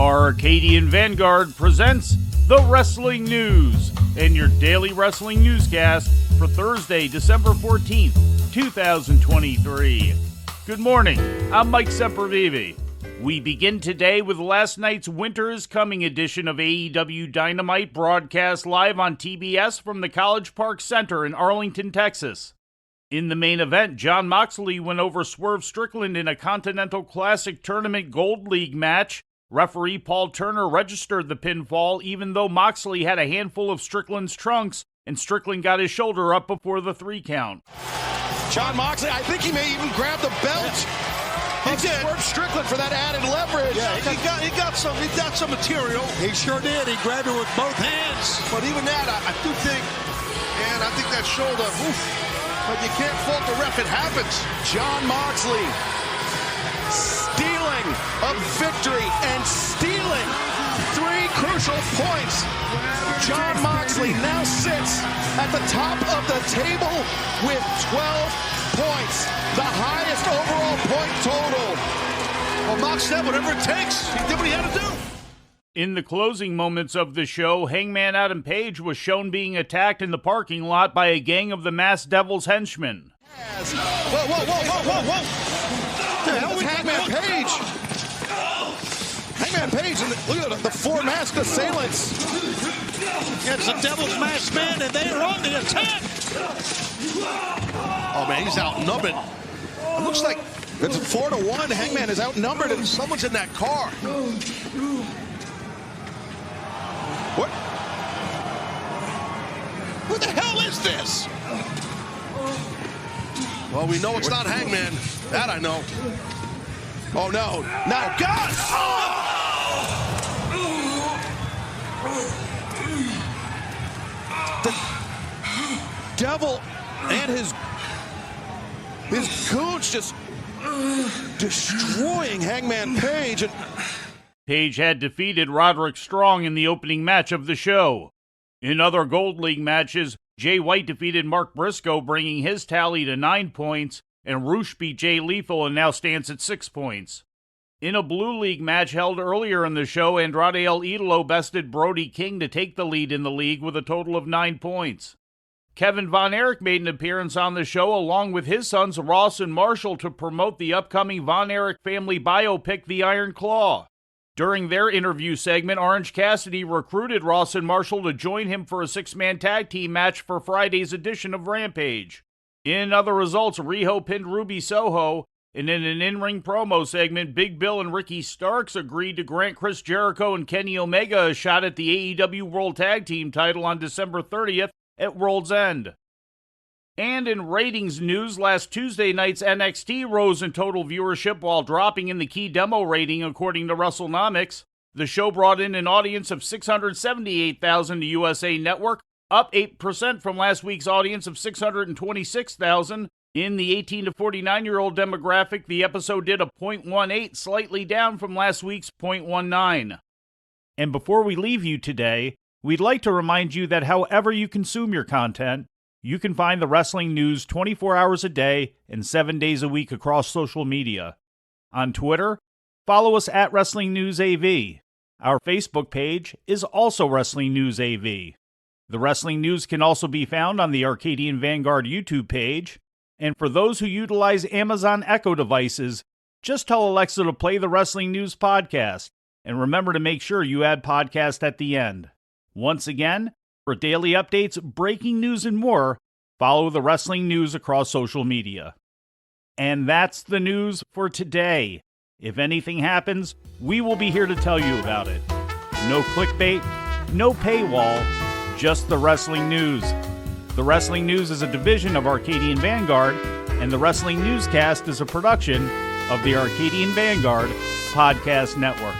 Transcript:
Arcadian Vanguard presents The Wrestling News and your daily wrestling newscast for Thursday, December 14th, 2023. Good morning, I'm Mike Sempervive. We begin today with last night's Winter is Coming edition of AEW Dynamite, broadcast live on TBS from the College Park Center in Arlington, Texas. In the main event, Jon Moxley went over Swerve Strickland in a Continental Classic Tournament Gold League match. Referee Paul Turner registered the pinfall even though Moxley had a handful of Strickland's trunks and Strickland got his shoulder up before the 3 count. Jon Moxley, I think he may even grab the belt. He did. Swerve Strickland for that added leverage. Yeah, he got some material. He sure did. He grabbed it with both hands. But even that, I do think, and I think that shoulder, but you can't fault the ref. It happens. Jon Moxley stealing a victory and stealing 3 crucial points. Jon Moxley now sits at the top of the table with 12 points, the highest overall point total. Well, Mox said whatever it takes. He did what he had to do. In the closing moments of the show, Hangman Adam Page was shown being attacked in the parking lot by a gang of the Masked Devil's henchmen. Whoa. The hell is Hangman Page? Hangman Page, and look at the 4 masked assailants. It's the Devil's Masked Man, and they are on the attack. Oh, man, he's outnumbered. It looks like it's 4-1. Hangman is outnumbered, and someone's in that car. What? Who the hell is this? Well, we know it's not Hangman. That I know. Oh, no. Now, God! The Devil and his goons just destroying Hangman Page. And Page had defeated Roderick Strong in the opening match of the show. In other Gold League matches, Jay White defeated Mark Briscoe, bringing his tally to 9 points, and Roosh beat Jay Lethal and now stands at 6 points. In a Blue League match held earlier in the show, Andrade El Idolo bested Brody King to take the lead in the league with a total of 9 points. Kevin Von Erich made an appearance on the show along with his sons Ross and Marshall to promote the upcoming Von Erich family biopic, The Iron Claw. During their interview segment, Orange Cassidy recruited Ross and Marshall to join him for a 6-man tag team match for Friday's edition of Rampage. In other results, Riho pinned Ruby Soho, and in an in-ring promo segment, Big Bill and Ricky Starks agreed to grant Chris Jericho and Kenny Omega a shot at the AEW World Tag Team title on December 30th at World's End. And in ratings news, last Tuesday night's NXT rose in total viewership while dropping in the key demo rating according to WrestleNomics. The show brought in an audience of 678,000 to USA Network, up 8% from last week's audience of 626,000. In the 18 to 49-year-old demographic, the episode did a .18, slightly down from last week's .19. And before we leave you today, we'd like to remind you that however you consume your content, you can find the wrestling news 24 hours a day and 7 days a week across social media. On Twitter, follow us at Wrestling News AV. Our Facebook page is also Wrestling News AV. The Wrestling News can also be found on the Arcadian Vanguard YouTube page. And for those who utilize Amazon Echo devices, just tell Alexa to play the Wrestling News podcast. And remember to make sure you add podcast at the end. Once again, for daily updates, breaking news, and more, follow the Wrestling News across social media. And that's the news for today. If anything happens, we will be here to tell you about it. No clickbait, no paywall, just the Wrestling News. The Wrestling News is a division of Arcadian Vanguard, and the Wrestling Newscast is a production of the Arcadian Vanguard Podcast Network.